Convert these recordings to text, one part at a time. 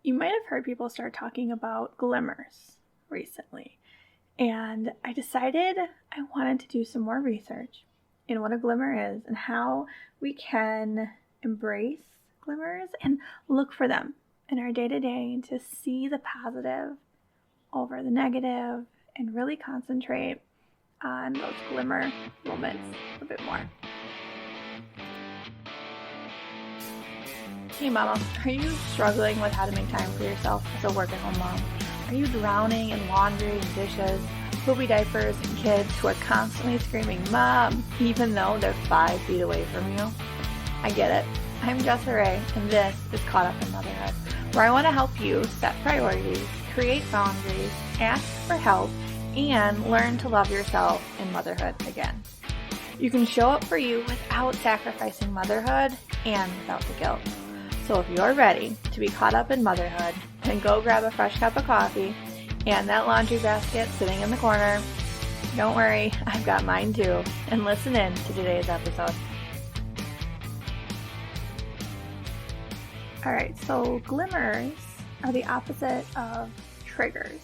You might have heard people start talking about glimmers recently, and I decided I wanted to do some more research in what a glimmer is and how we can embrace glimmers and look for them in our day-to-day to see the positive over the negative and really concentrate on those glimmer moments a bit more. Hey mama, are you struggling with how to make time for yourself as a work-at-home mom? Are you drowning in laundry and dishes, poopy diapers, and kids who are constantly screaming, Mom, even though they're 5 feet away from you? I get it. I'm Jessa Raye, and this is Caught Up in Motherhood, where I want to help you set priorities, create boundaries, ask for help, and learn to love yourself in motherhood again. You can show up for you without sacrificing motherhood and without the guilt. So if you're ready to be caught up in motherhood, then go grab a fresh cup of coffee and that laundry basket sitting in the corner. Don't worry, I've got mine too. And listen in to today's episode. Alright, so glimmers are the opposite of triggers.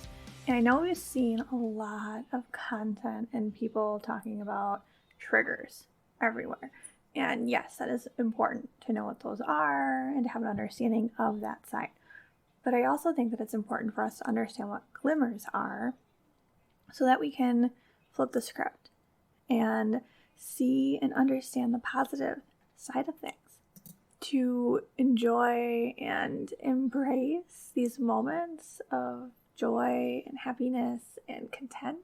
And I know we've seen a lot of content and people talking about triggers everywhere. And yes, that is important to know what those are and to have an understanding of that side. But I also think that it's important for us to understand what glimmers are so that we can flip the script and see and understand the positive side of things. To enjoy and embrace these moments of joy and happiness and content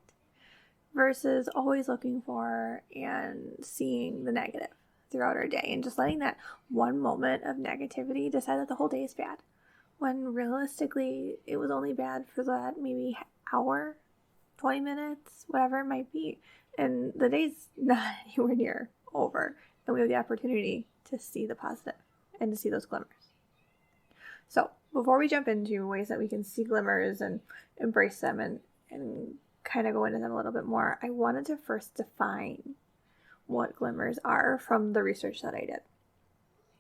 versus always looking for and seeing the negative throughout our day and just letting that one moment of negativity decide that the whole day is bad, when realistically it was only bad for that maybe hour, 20 minutes, whatever it might be, and the day's not anywhere near over, and we have the opportunity to see the positive and to see those glimmers. So before we jump into ways that we can see glimmers and embrace them and kind of go into them a little bit more, I wanted to first define what glimmers are from the research that I did.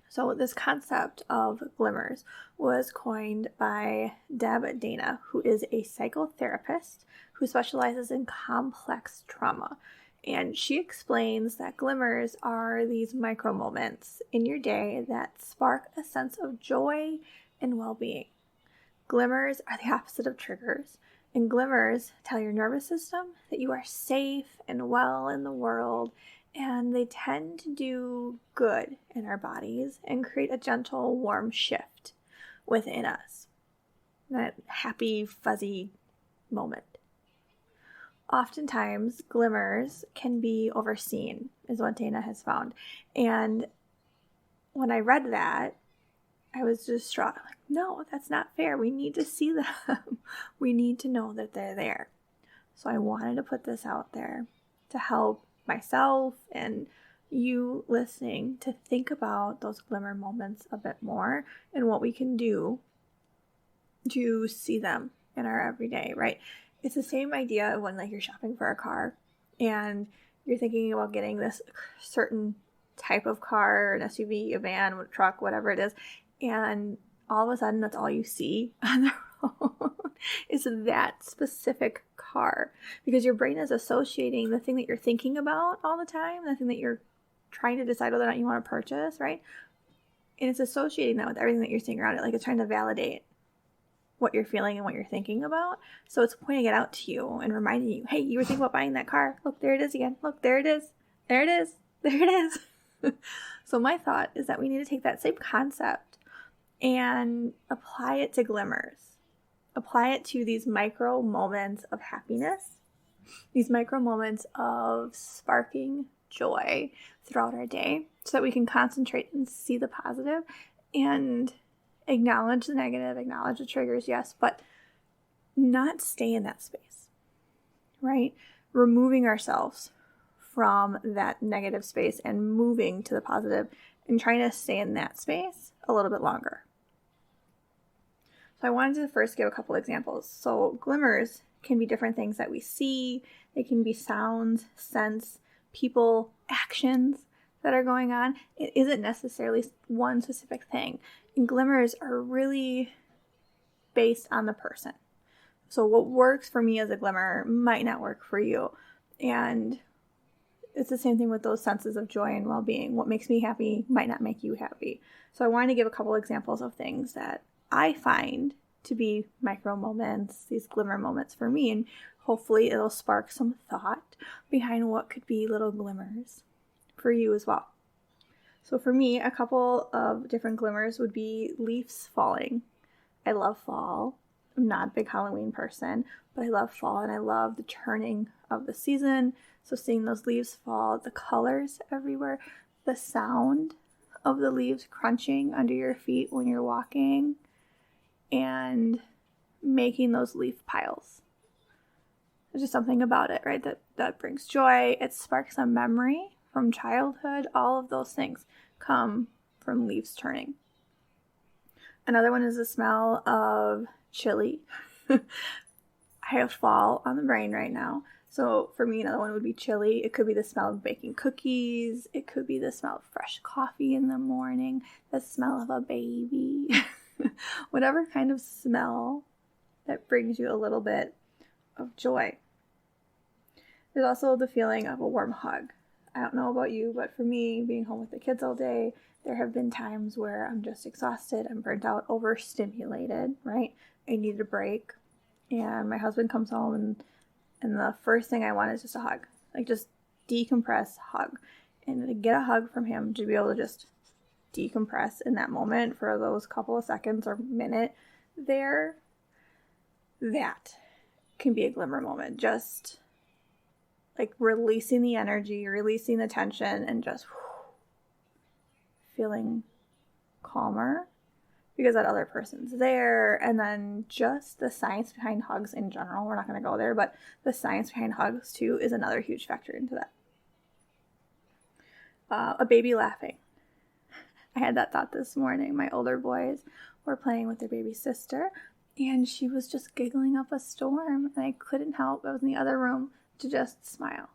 So this concept of glimmers was coined by Deb Dana, who is a psychotherapist who specializes in complex trauma. And she explains that glimmers are these micro moments in your day that spark a sense of joy and well-being. Glimmers are the opposite of triggers, and glimmers tell your nervous system that you are safe and well in the world, and they tend to do good in our bodies and create a gentle, warm shift within us. That happy, fuzzy moment. Oftentimes, glimmers can be overseen, is what Dana has found. And when I read that, I was just struck. Like, no, that's not fair. We need to see them. We need to know that they're there. So I wanted to put this out there to help myself and you listening to think about those glimmer moments a bit more and what we can do to see them in our everyday, right? It's the same idea of when you're shopping for a car and you're thinking about getting this certain type of car, an SUV, a van, a truck, whatever it is, and all of a sudden that's all you see on the road is that specific car, because your brain is associating the thing that you're thinking about all the time, the thing that you're trying to decide whether or not you want to purchase, right? And it's associating that with everything that you're seeing around it, like it's trying to validate what you're feeling and what you're thinking about. So it's pointing it out to you and reminding you, hey, you were thinking about buying that car. Look, there it is again. Look, there it is. There it is. There it is. So my thought is that we need to take that same concept and apply it to glimmers. Apply it to these micro moments of happiness, these micro moments of sparking joy throughout our day so that we can concentrate and see the positive and acknowledge the negative, acknowledge the triggers, yes, but not stay in that space, right? Removing ourselves from that negative space and moving to the positive and trying to stay in that space a little bit longer. So I wanted to first give a couple examples. So glimmers can be different things that we see. They can be sounds, scents, people, actions that are going on. It isn't necessarily one specific thing. And glimmers are really based on the person. So what works for me as a glimmer might not work for you. And it's the same thing with those senses of joy and well-being. What makes me happy might not make you happy. So I wanted to give a couple examples of things that I find to be micro moments, these glimmer moments for me, and hopefully it'll spark some thought behind what could be little glimmers for you as well. So for me, a couple of different glimmers would be leaves falling. I love fall. I'm not a big Halloween person, but I love fall and I love the turning of the season. So seeing those leaves fall, the colors everywhere, the sound of the leaves crunching under your feet when you're walking, and making those leaf piles. There's just something about it, right? That brings joy. It sparks a memory from childhood. All of those things come from leaves turning. Another one is the smell of chili. I have fall on the brain right now. So for me, another one would be chili. It could be the smell of baking cookies. It could be the smell of fresh coffee in the morning. The smell of a baby. Whatever kind of smell that brings you a little bit of joy. There's also the feeling of a warm hug. I don't know about you, but for me, being home with the kids all day, there have been times where I'm just exhausted, I'm burnt out, overstimulated, right? I need a break. And my husband comes home and the first thing I want is just a hug. Like just decompress, hug. And to get a hug from him, to be able to just decompress in that moment for those couple of seconds or minute there, that can be a glimmer moment. Just like releasing the energy, releasing the tension, and just feeling calmer because that other person's there. And then just the science behind hugs in general, we're not going to go there, but the science behind hugs too is another huge factor into that. A baby laughing. I had that thought this morning. My older boys were playing with their baby sister, and she was just giggling up a storm, and I couldn't help, I was in the other room, to just smile,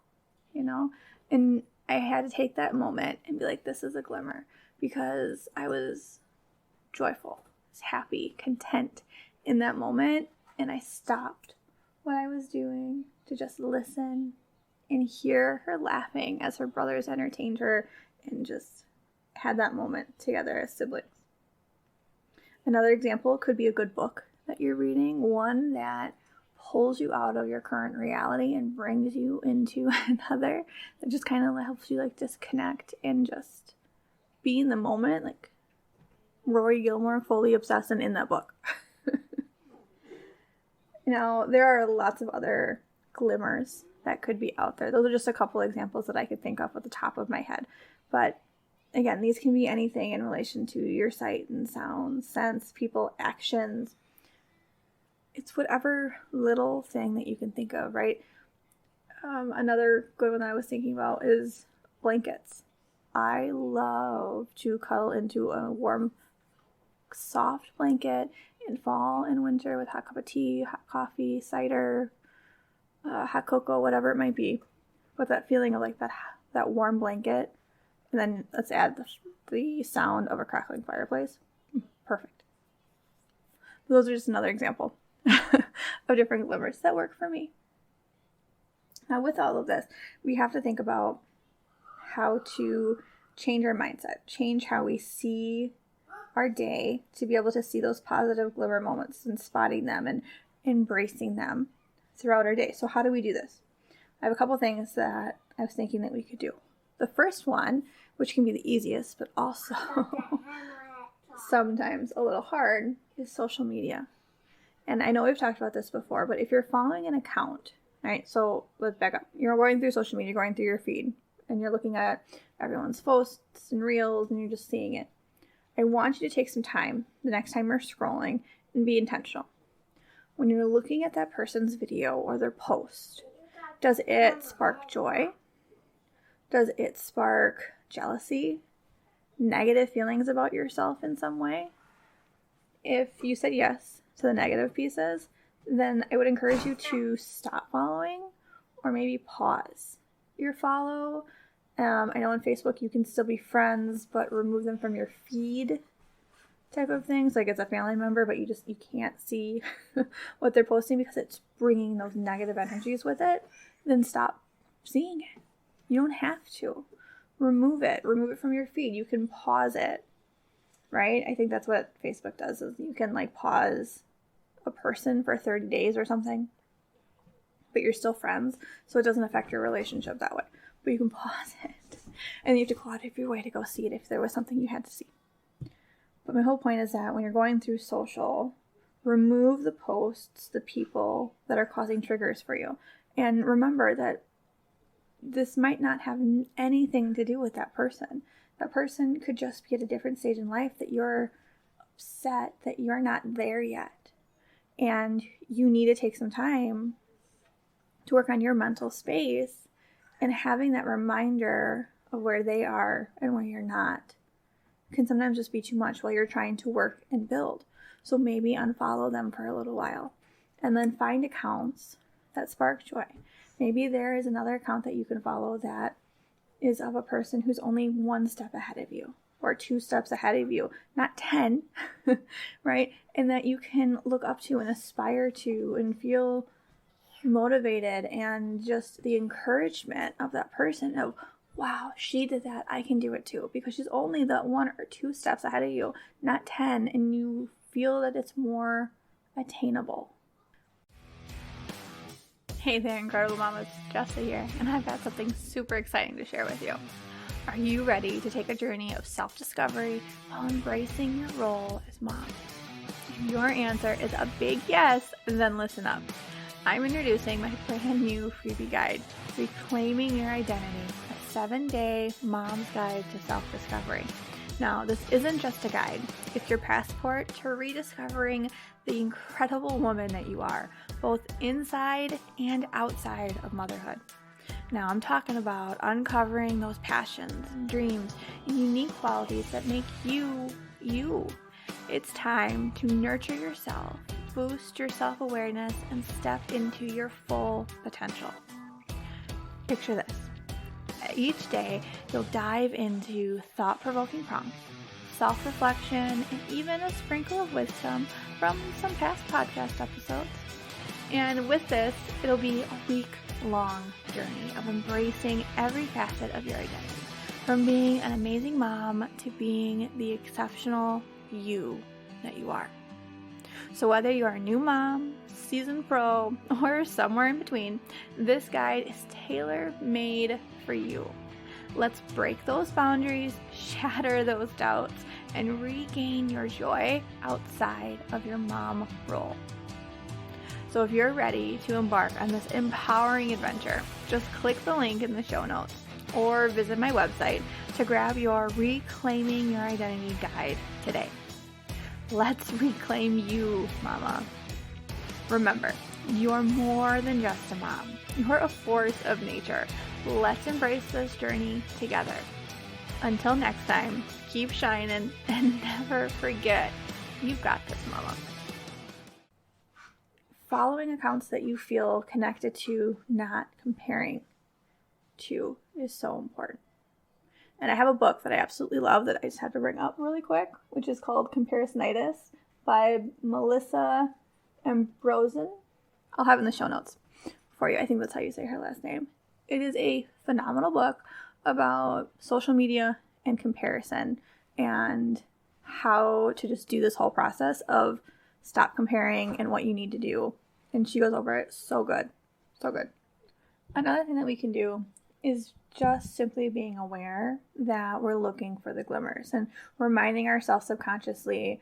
you know? And I had to take that moment and be like, this is a glimmer, because I was joyful, I was happy, content in that moment, and I stopped what I was doing to just listen and hear her laughing as her brothers entertained her and just had that moment together as siblings. Another example could be a good book that you're reading, one that pulls you out of your current reality and brings you into another, that just kind of helps you like disconnect and just be in the moment, like Rory Gilmore, fully obsessed and in that book. Now, there are lots of other glimmers that could be out there. Those are just a couple examples that I could think of at the top of my head. But again, these can be anything in relation to your sight and sound, sense, people, actions. It's whatever little thing that you can think of, right? Another good one that I was thinking about is blankets. I love to cuddle into a warm, soft blanket in fall and winter with hot cup of tea, hot coffee, cider, hot cocoa, whatever it might be. But that feeling of like that warm blanket, and then let's add the sound of a crackling fireplace. Perfect. Those are just another example of different glimmers that work for me. Now, with all of this, we have to think about how to change our mindset, change how we see our day to be able to see those positive glimmer moments and spotting them and embracing them throughout our day. So how do we do this? I have a couple things that I was thinking that we could do. The first one, which can be the easiest, but also sometimes a little hard, is social media. And I know we've talked about this before, but if you're following an account, right? So let's back up. You're going through social media, going through your feed, and you're looking at everyone's posts and reels, and you're just seeing it. I want you to take some time the next time you're scrolling and be intentional. When you're looking at that person's video or their post, does it spark joy? Does it spark jealousy? Negative feelings about yourself in some way? If you said yes to the negative pieces, then I would encourage you to stop following or maybe pause your follow. I know on Facebook you can still be friends, but remove them from your feed type of things, like it's a family member, but you can't see what they're posting because it's bringing those negative energies with it, then stop seeing it. You don't have to. Remove it from your feed. You can pause it, right? I think that's what Facebook does, is you can like pause a person for 30 days or something, but you're still friends, so it doesn't affect your relationship that way. But you can pause it, and you have to go out of your way to go see it if there was something you had to see. But my whole point is that when you're going through social, remove the posts, the people that are causing triggers for you. And remember that this might not have anything to do with that person. That person could just be at a different stage in life, that you're upset that you're not there yet. And you need to take some time to work on your mental space, and having that reminder of where they are and where you're not can sometimes just be too much while you're trying to work and build. So maybe unfollow them for a little while, and then find accounts that spark joy. Maybe there is another account that you can follow that is of a person who's only one step ahead of you, or 2 steps ahead of you, not 10, right? And that you can look up to and aspire to and feel motivated, and just the encouragement of that person of, wow, she did that, I can do it too, because she's only the 1 or 2 steps ahead of you, not 10, and you feel that it's more attainable. Hey there, Incredible Mamas, Jessa here, and I've got something super exciting to share with you. Are you ready to take a journey of self-discovery while embracing your role as mom? If your answer is a big yes, then listen up. I'm introducing my brand new freebie guide, Reclaiming Your Identity, a 7-day mom's guide to self-discovery. Now, this isn't just a guide. It's your passport to rediscovering the incredible woman that you are, both inside and outside of motherhood. Now, I'm talking about uncovering those passions, dreams, and unique qualities that make you, you. It's time to nurture yourself, boost your self-awareness, and step into your full potential. Picture this. Each day, you'll dive into thought-provoking prompts, self-reflection, and even a sprinkle of wisdom from some past podcast episodes. And with this, it'll be a week-long journey of embracing every facet of your identity, from being an amazing mom to being the exceptional you that you are. So whether you are a new mom, seasoned pro, or somewhere in between, this guide is tailor-made for you. Let's break those boundaries, shatter those doubts, and regain your joy outside of your mom role. So if you're ready to embark on this empowering adventure, just click the link in the show notes or visit my website to grab your Reclaiming Your Identity guide today. Let's reclaim you, mama. Remember, you're more than just a mom. You're a force of nature. Let's embrace this journey together. Until next time, keep shining and never forget, you've got this, mama. Following accounts that you feel connected to, not comparing to, is so important. And I have a book that I absolutely love that I just had to bring up really quick, which is called Comparisonitis by Melissa Ambrosini. I'll have it in the show notes for you. I think that's how you say her last name. It is a phenomenal book about social media and comparison, and how to just do this whole process of stop comparing and what you need to do. And she goes over it so good. So good. Another thing that we can do is just simply being aware that we're looking for the glimmers and reminding ourselves subconsciously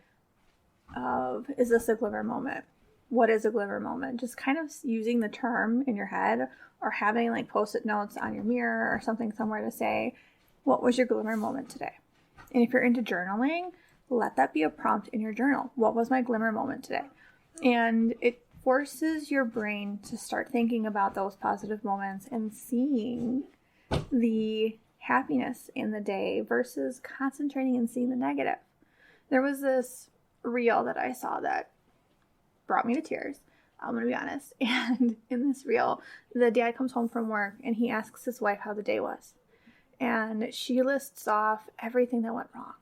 of, is this a glimmer moment? What is a glimmer moment? Just kind of using the term in your head, or having like post-it notes on your mirror or something somewhere to say, what was your glimmer moment today? And if you're into journaling, let that be a prompt in your journal. What was my glimmer moment today? And it forces your brain to start thinking about those positive moments and seeing the happiness in the day versus concentrating and seeing the negative. There was this reel that I saw that brought me to tears. I'm going to be honest. And in this reel, the dad comes home from work and he asks his wife how the day was. And she lists off everything that went wrong.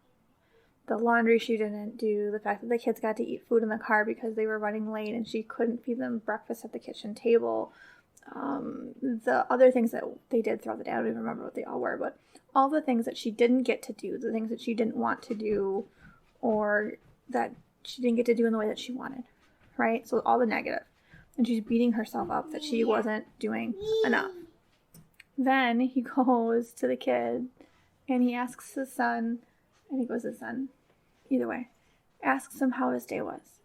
the laundry she didn't do, the fact that the kids got to eat food in the car because they were running late and she couldn't feed them breakfast at the kitchen table. The other things that they did throughout the day, I don't even remember what they all were, but all the things that she didn't get to do, the things that she didn't want to do, or that she didn't get to do in the way that she wanted, right? So all the negative. And she's beating herself up that she wasn't doing enough. Then he goes to the kid and he asks his son, I think it was his son, either way, asks him how his day was.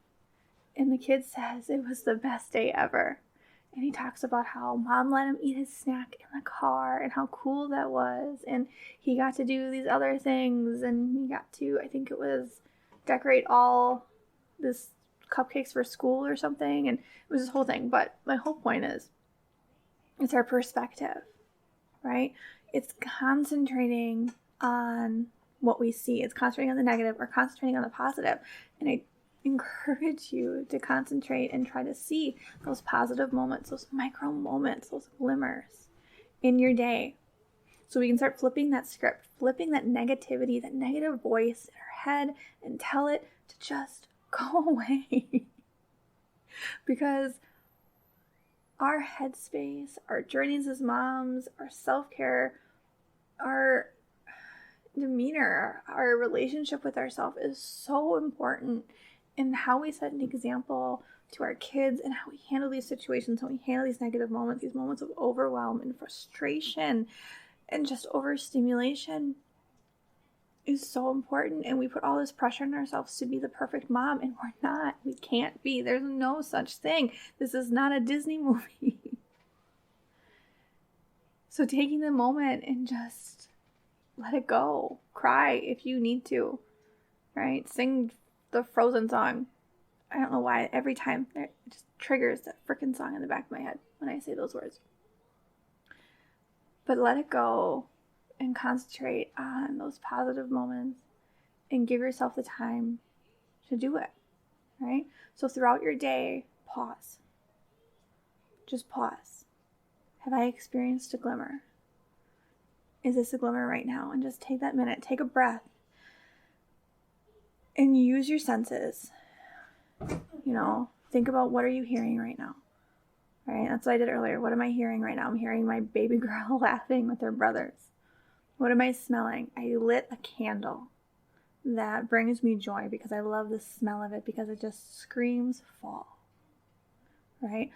And the kid says it was the best day ever. And he talks about how mom let him eat his snack in the car and how cool that was. And he got to do these other things. And he got to, I think it was, decorate all this cupcakes for school or something. And it was this whole thing. But my whole point is, it's our perspective, right? It's concentrating on what we see. It's concentrating on the negative or concentrating on the positive. And I encourage you to concentrate and try to see those positive moments, those micro moments, those glimmers in your day. So we can start flipping that script, flipping that negativity, that negative voice in our head, and tell it to just go away. Because our headspace, our journeys as moms, our self-care, our demeanor, our relationship with ourselves is so important in how we set an example to our kids and how we handle these situations, how we handle these negative moments, these moments of overwhelm and frustration and just overstimulation is so important. And we put all this pressure on ourselves to be the perfect mom, and we're not. We can't be. There's no such thing. This is not a Disney movie. So taking the moment and just let it go. Cry if you need to, right? Sing the Frozen song. I don't know why every time it just triggers that freaking song in the back of my head when I say those words. But let it go and concentrate on those positive moments and give yourself the time to do it, right? So throughout your day, pause. Just pause. Have I experienced a glimmer? Is this a glimmer right now? And just take that minute, take a breath, and use your senses. Think about, what are you hearing right now? Right? That's what I did earlier. What am I hearing right now? I'm hearing my baby girl laughing with her brothers. What am I smelling? I lit a candle. That brings me joy because I love the smell of it because it just screams fall. Right?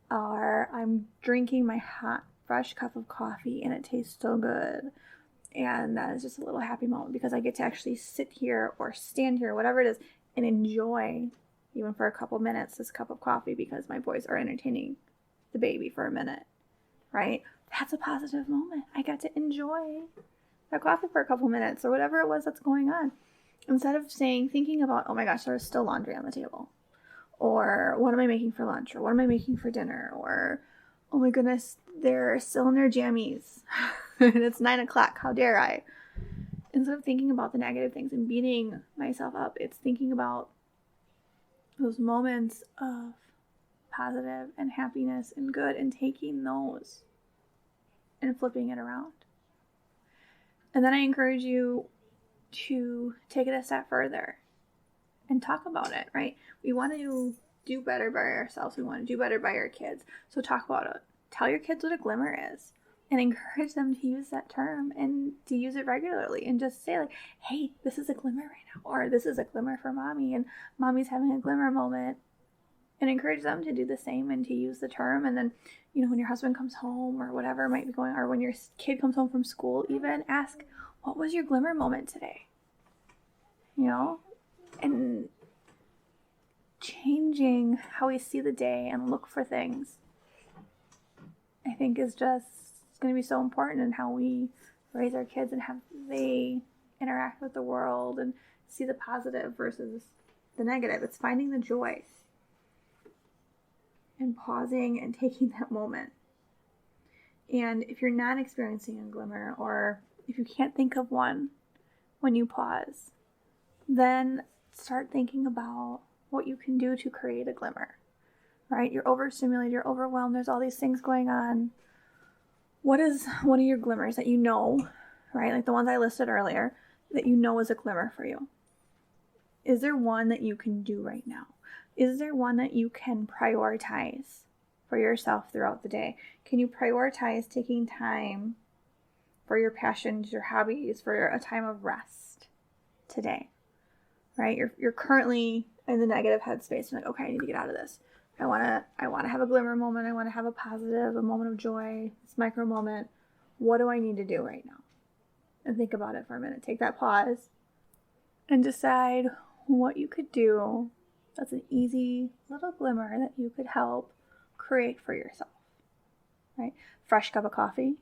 Or I'm drinking my hot, fresh cup of coffee and it tastes so good. And that is just a little happy moment because I get to actually sit here or stand here, whatever it is, and enjoy, even for a couple minutes, this cup of coffee because my boys are entertaining the baby for a minute, right? That's a positive moment. I got to enjoy that coffee for a couple minutes or whatever it was that's going on. Instead of thinking about, oh my gosh, there's still laundry on the table. Or what am I making for lunch? Or what am I making for dinner? Or, oh my goodness, they're still in their jammies. And it's 9:00. How dare I? Instead of thinking about the negative things and beating myself up, it's thinking about those moments of positive and happiness and good and taking those and flipping it around. And then I encourage you to take it a step further and talk about it, right? We want to do better by ourselves. We want to do better by our kids. So talk about it. Tell your kids what a glimmer is and encourage them to use that term and to use it regularly and just say like, hey, this is a glimmer right now, or this is a glimmer for mommy and mommy's having a glimmer moment, and encourage them to do the same and to use the term. And then, when your husband comes home or whatever might be going on, or when your kid comes home from school, even ask, what was your glimmer moment today? And changing how we see the day and look for things, I think is just going to be so important in how we raise our kids and how they interact with the world and see the positive versus the negative. It's finding the joy and pausing and taking that moment. And if you're not experiencing a glimmer, or if you can't think of one when you pause, then start thinking about what you can do to create a glimmer, right? You're overstimulated, you're overwhelmed, there's all these things going on. What is one of your glimmers that right? Like the ones I listed earlier, that is a glimmer for you. Is there one that you can do right now? Is there one that you can prioritize for yourself throughout the day? Can you prioritize taking time for your passions, your hobbies, for a time of rest today? Right? You're currently in the negative headspace. You're like, okay, I need to get out of this. I want to have a glimmer moment. I want to have a positive, a moment of joy, this micro moment. What do I need to do right now? And think about it for a minute. Take that pause and decide what you could do that's an easy little glimmer that you could help create for yourself, right? Fresh cup of coffee,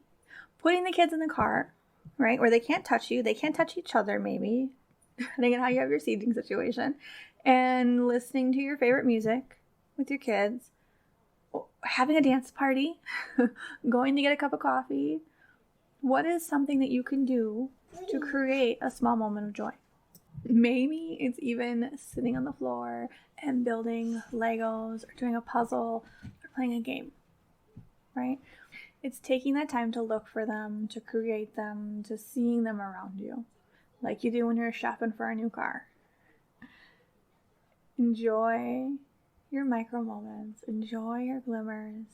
putting the kids in the car, right? Where they can't touch you. They can't touch each other, maybe, depending on how you have your seating situation, and listening to your favorite music with your kids, having a dance party, going to get a cup of coffee. What is something that you can do to create a small moment of joy? Maybe it's even sitting on the floor and building Legos or doing a puzzle or playing a game, right? It's taking that time to look for them, to create them, to seeing them around you, like you do when you're shopping for a new car. Enjoy your micro moments, enjoy your glimmers,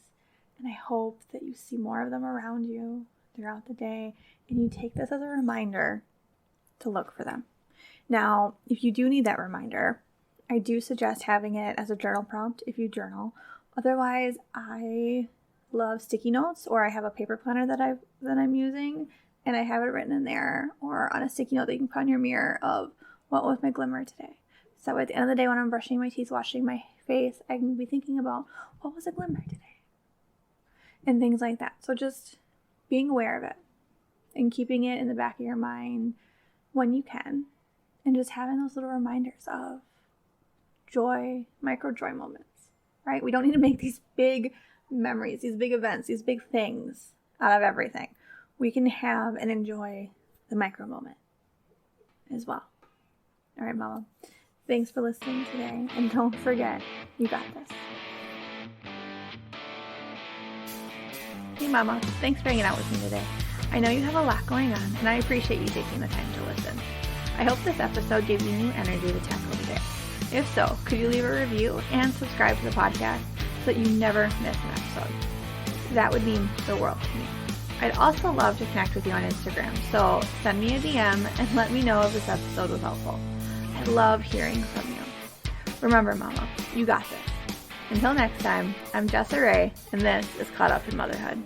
and I hope that you see more of them around you throughout the day, and you take this as a reminder to look for them. Now, if you do need that reminder, I do suggest having it as a journal prompt if you journal. Otherwise, I love sticky notes, or I have a paper planner that I'm using, and I have it written in there, or on a sticky note that you can put on your mirror of what was my glimmer today. So at the end of the day, when I'm brushing my teeth, washing my face, I can be thinking about what was a glimmer today, and things like that. So just being aware of it and keeping it in the back of your mind when you can, and just having those little reminders of joy, micro joy moments, right? We don't need to make these big memories, these big events, these big things out of everything. We can have and enjoy the micro moment as well. All right, Mama. Thanks for listening today, and don't forget, you got this. Hey, Mama. Thanks for hanging out with me today. I know you have a lot going on, and I appreciate you taking the time to listen. I hope this episode gave you new energy to tackle the day. If so, could you leave a review and subscribe to the podcast so that you never miss an episode? That would mean the world to me. I'd also love to connect with you on Instagram, so send me a DM and let me know if this episode was helpful. I love hearing from you. Remember, Mama, you got this. Until next time, I'm Jessa Raye, and this is Caught Up in Motherhood.